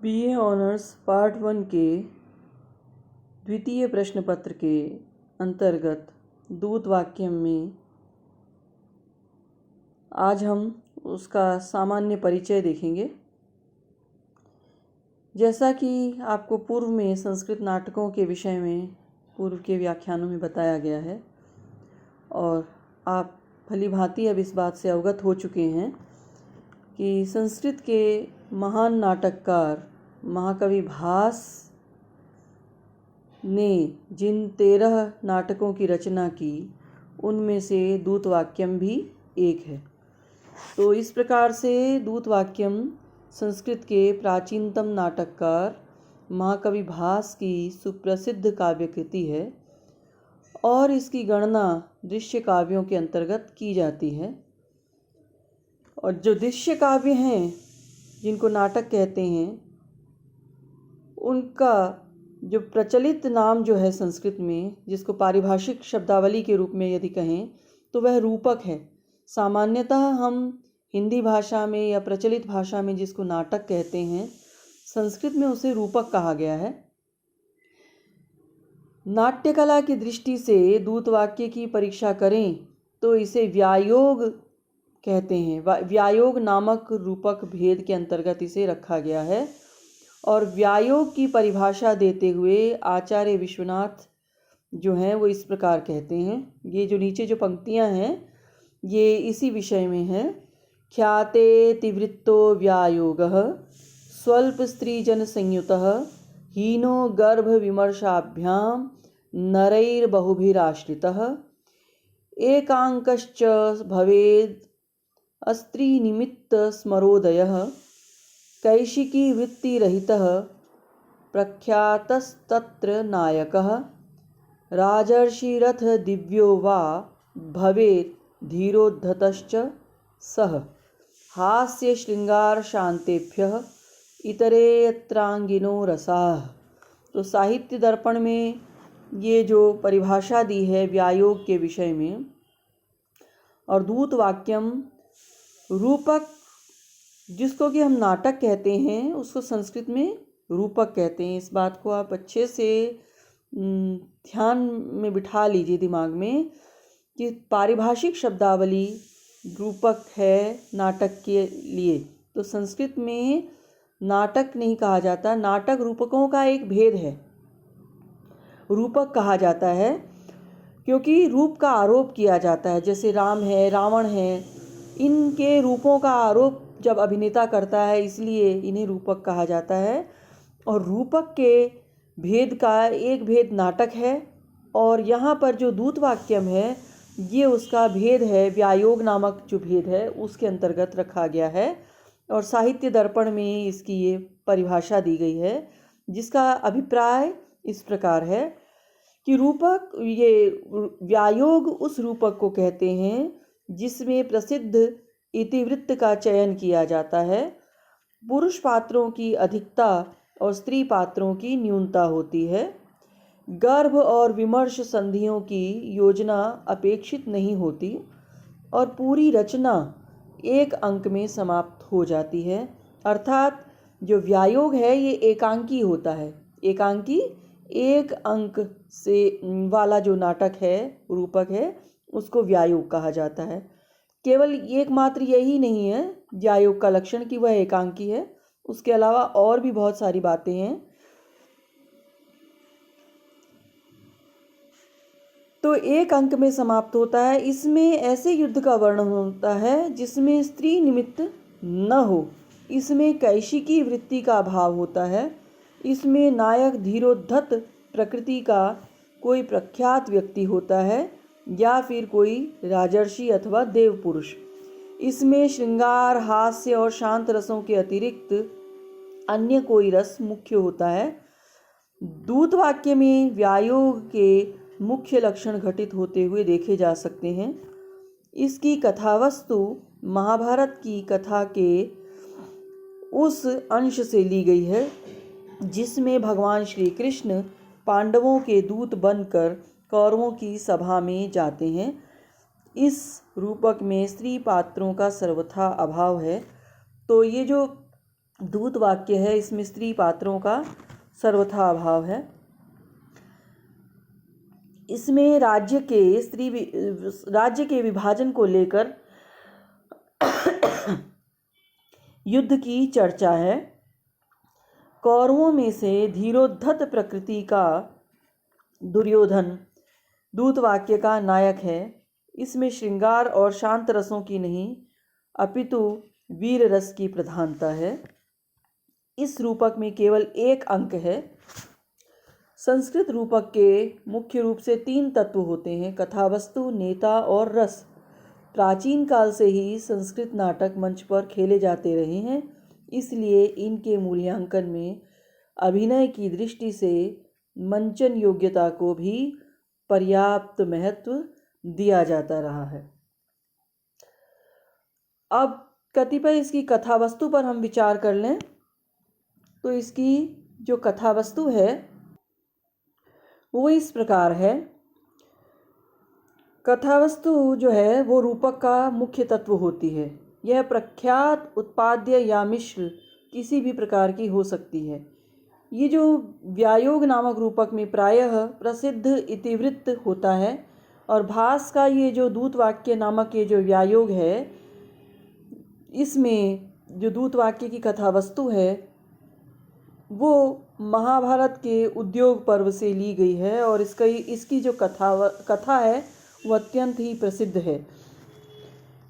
BA honours part 1 के द्वितीय प्रश्न पत्र के अंतर्गत दूत वाक्यम में आज हम उसका सामान्य परिचय देखेंगे। जैसा कि आपको पूर्व में संस्कृत नाटकों के विषय में पूर्व के व्याख्यानों में बताया गया है और आप भलीभांति अब इस बात से अवगत हो चुके हैं कि संस्कृत के महान नाटककार महाकवि भास ने जिन 13 नाटकों की रचना की उनमें से दूत वाक्यम भी एक है। तो इस प्रकार से दूत वाक्यम संस्कृत के प्राचीनतम नाटककार महाकवि भास की सुप्रसिद्ध काव्य कृति है और इसकी गणना दृश्य काव्यों के अंतर्गत की जाती है। और जो दृश्य काव्य हैं जिनको नाटक कहते हैं उनका जो प्रचलित नाम जो है संस्कृत में, जिसको पारिभाषिक शब्दावली के रूप में यदि कहें तो वह रूपक है। सामान्यतः हम हिंदी भाषा में या प्रचलित भाषा में जिसको नाटक कहते हैं, संस्कृत में उसे रूपक कहा गया है। नाट्यकला की दृष्टि से दूत वाक्य की परीक्षा करें तो इसे व्यायोग कहते हैं। व्यायोग नामक रूपक भेद के अंतर्गत इसे रखा गया है। और व्यायोग की परिभाषा देते हुए आचार्य विश्वनाथ जो हैं वो इस प्रकार कहते हैं। ये जो नीचे जो पंक्तियां हैं ये इसी विषय में हैं। ख्याते तिवृत्तो व्यायोगः स्वल्प स्त्रीजन संयुतः हीनो गर्भ विमर्शाभ्याम नरैर्बहुभिराश्रितः एकांकश्च भवेद् अस्त्री निमित्त स्मरोदयः कैशिकी वृत्तिरहितः प्रख्यातस्तत्र नायकः राजर्षिरथ दिव्यो वा भवेत् धीरोद्धतश्च सः हास्य श्रृंगार शांतेभ्यः इतरेयत्रांगिनो रसाः। तो साहित्य दर्पण में ये जो परिभाषा दी है व्यायोग के विषय में, और दूत वाक्यम रूपक जिसको कि हम नाटक कहते हैं उसको संस्कृत में रूपक कहते हैं। इस बात को आप अच्छे से ध्यान में बिठा लीजिए दिमाग में कि पारिभाषिक शब्दावली रूपक है नाटक के लिए। तो संस्कृत में नाटक नहीं कहा जाता, नाटक रूपकों का एक भेद है। रूपक कहा जाता है क्योंकि रूप का आरोप किया जाता है। जैसे राम है, रावण है, इनके रूपों का आरोप जब अभिनेता करता है इसलिए इन्हें रूपक कहा जाता है। और रूपक के भेद का एक भेद नाटक है और यहाँ पर जो दूत वाक्यम है ये उसका भेद है, व्यायोग नामक जो भेद है उसके अंतर्गत रखा गया है। और साहित्य दर्पण में इसकी ये परिभाषा दी गई है जिसका अभिप्राय इस प्रकार है कि रूपक, ये व्यायोग उस रूपक को कहते हैं जिसमें प्रसिद्ध इतिवृत्त का चयन किया जाता है। पुरुष पात्रों की अधिकता और स्त्री पात्रों की न्यूनता होती है। गर्भ और विमर्श संधियों की योजना अपेक्षित नहीं होती और पूरी रचना एक अंक में समाप्त हो जाती है। अर्थात जो व्यायोग है ये एकांकी होता है। एकांकी एक अंक से वाला जो नाटक है, रूपक है, उसको व्यायोग कहा जाता है। केवल एकमात्र यही नहीं है व्यायोग का लक्षण कि वह एकांकी है, उसके अलावा और भी बहुत सारी बातें हैं। तो एक अंक में समाप्त होता है। इसमें ऐसे युद्ध का वर्णन होता है जिसमें स्त्री निमित्त न हो। इसमें कैशिकी वृत्ति का अभाव होता है। इसमें नायक धीरोद्धत प्रकृति का कोई प्रख्यात व्यक्ति होता है या फिर कोई राजर्षि अथवा देव पुरुष। इसमें श्रृंगार, हास्य और शांत रसों के अतिरिक्त अन्य कोई रस मुख्य होता है। दूत वाक्य में व्यायोग के मुख्य लक्षण घटित होते हुए देखे जा सकते हैं। इसकी कथावस्तु महाभारत की कथा के उस अंश से ली गई है जिसमें भगवान श्री कृष्ण पांडवों के दूत बनकर कौरवों की सभा में जाते हैं। इस रूपक में स्त्री पात्रों का सर्वथा अभाव है। तो ये जो दूत वाक्य है, इसमें स्त्री पात्रों का सर्वथा अभाव है। इसमें राज्य के विभाजन को लेकर युद्ध की चर्चा है। कौरवों में से धीरोद्धत प्रकृति का दुर्योधन दूत वाक्य का नायक है। इसमें श्रृंगार और शांत रसों की नहीं अपितु वीर रस की प्रधानता है। इस रूपक में केवल एक अंक है। संस्कृत रूपक के मुख्य रूप से 3 तत्व होते हैं, कथावस्तु, नेता और रस। प्राचीन काल से ही संस्कृत नाटक मंच पर खेले जाते रहे हैं, इसलिए इनके मूल्यांकन में अभिनय की दृष्टि से मंचन योग्यता को भी पर्याप्त महत्व दिया जाता रहा है। अब कतिपय इसकी कथावस्तु पर हम विचार कर लें तो इसकी जो कथावस्तु है वो इस प्रकार है। कथावस्तु जो है वो रूपक का मुख्य तत्व होती है। यह प्रख्यात, उत्पाद्य या मिश्र किसी भी प्रकार की हो सकती है। ये जो व्यायोग नामक रूपक में प्रायः प्रसिद्ध इतिवृत्त होता है और भास का ये जो दूत वाक्य नामक ये जो व्यायोग है, इसमें जो दूत वाक्य की कथावस्तु है वो महाभारत के उद्योग पर्व से ली गई है और इसकी जो कथा है वो अत्यंत ही प्रसिद्ध है।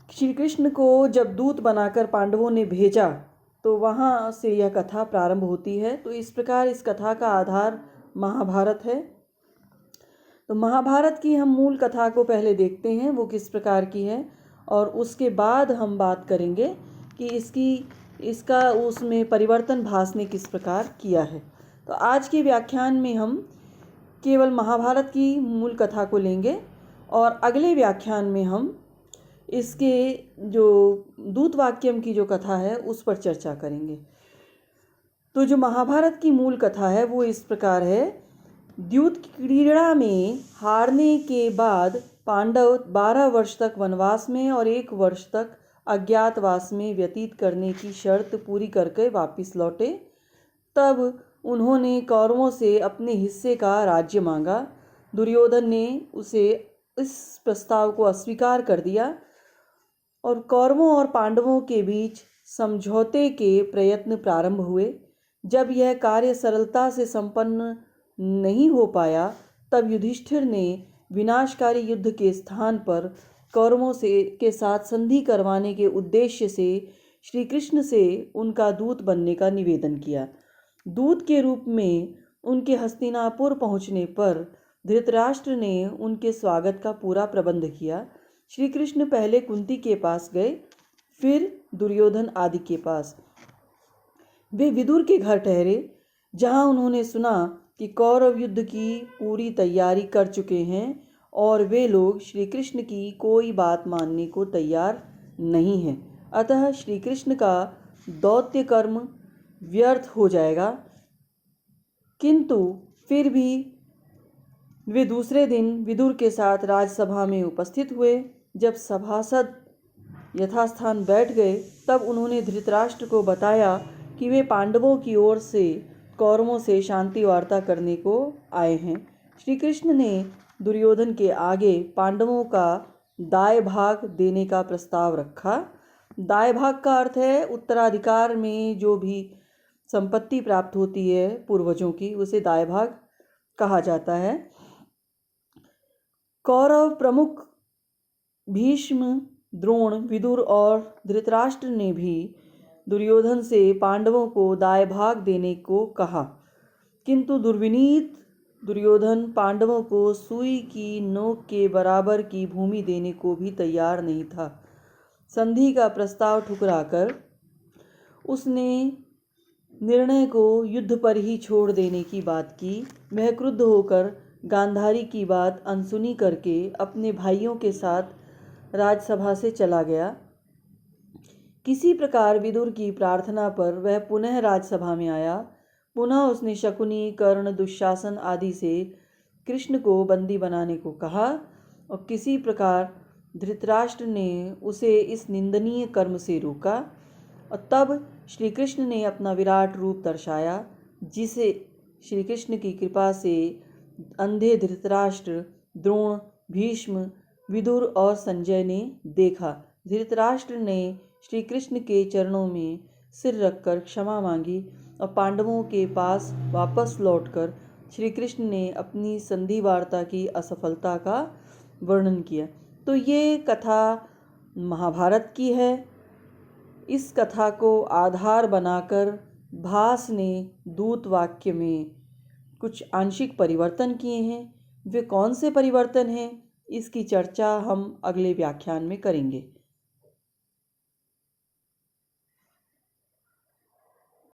श्री कृष्ण को जब दूत बनाकर पांडवों ने भेजा तो वहाँ से यह कथा प्रारंभ होती है। तो इस प्रकार इस कथा का आधार महाभारत है। तो महाभारत की हम मूल कथा को पहले देखते हैं वो किस प्रकार की है और उसके बाद हम बात करेंगे कि इसका उसमें परिवर्तन भास ने किस प्रकार किया है। तो आज के व्याख्यान में हम केवल महाभारत की मूल कथा को लेंगे और अगले व्याख्यान में हम इसके जो दूत वाक्यम की जो कथा है उस पर चर्चा करेंगे। तो जो महाभारत की मूल कथा है वो इस प्रकार है। द्यूत क्रीड़ा में हारने के बाद पांडव 12 वर्ष तक वनवास में और 1 वर्ष तक अज्ञातवास में व्यतीत करने की शर्त पूरी करके वापस लौटे। तब उन्होंने कौरवों से अपने हिस्से का राज्य मांगा। दुर्योधन ने उसे इस प्रस्ताव को अस्वीकार कर दिया और कौरवों और पांडवों के बीच समझौते के प्रयत्न प्रारंभ हुए। जब यह कार्य सरलता से संपन्न नहीं हो पाया तब युधिष्ठिर ने विनाशकारी युद्ध के स्थान पर कौरवों के साथ संधि करवाने के उद्देश्य से श्री कृष्ण से उनका दूत बनने का निवेदन किया। दूत के रूप में उनके हस्तिनापुर पहुंचने पर धृतराष्ट्र ने उनके स्वागत का पूरा प्रबंध किया। श्री कृष्ण पहले कुंती के पास गए, फिर दुर्योधन आदि के पास। वे विदुर के घर ठहरे, जहां उन्होंने सुना कि कौरव युद्ध की पूरी तैयारी कर चुके हैं और वे लोग श्री कृष्ण की कोई बात मानने को तैयार नहीं हैं। अतः श्री कृष्ण का दौत्य कर्म व्यर्थ हो जाएगा। किंतु फिर भी वे दूसरे दिन विदुर के साथ राजसभा में उपस्थित हुए। जब सभासद यथास्थान बैठ गए तब उन्होंने धृतराष्ट्र को बताया कि वे पांडवों की ओर से कौरवों से शांति वार्ता करने को आए हैं। श्री कृष्ण ने दुर्योधन के आगे पांडवों का दाय भाग देने का प्रस्ताव रखा। दाय भाग का अर्थ है उत्तराधिकार में जो भी संपत्ति प्राप्त होती है पूर्वजों की, उसे दाय भाग कहा जाता है। कौरव प्रमुख भीष्म, द्रोण, विदुर और धृतराष्ट्र ने भी दुर्योधन से पांडवों को दाय भाग देने को कहा, किंतु दुर्विनीत दुर्योधन पांडवों को सुई की नोक के बराबर की भूमि देने को भी तैयार नहीं था। संधि का प्रस्ताव ठुकराकर उसने निर्णय को युद्ध पर ही छोड़ देने की बात की। वह क्रुद्ध होकर गांधारी की बात अनसुनी करके अपने भाइयों के साथ राजसभा से चला गया। किसी प्रकार विदुर की प्रार्थना पर वह पुनः राजसभा में आया। पुनः उसने शकुनी, कर्ण, दुशासन आदि से कृष्ण को बंदी बनाने को कहा और किसी प्रकार धृतराष्ट्र ने उसे इस निंदनीय कर्म से रोका। और तब श्री कृष्ण ने अपना विराट रूप दर्शाया, जिसे श्री कृष्ण की कृपा से अंधे धृतराष्ट्र, द्रोण, भीष्म, विदुर और संजय ने देखा। धृतराष्ट्र ने श्री कृष्ण के चरणों में सिर रखकर क्षमा मांगी और पांडवों के पास वापस लौटकर श्री कृष्ण ने अपनी संधि वार्ता की असफलता का वर्णन किया। तो ये कथा महाभारत की है। इस कथा को आधार बनाकर भास ने दूत वाक्य में कुछ आंशिक परिवर्तन किए हैं। वे कौन से परिवर्तन हैं, इसकी चर्चा हम अगले व्याख्यान में करेंगे।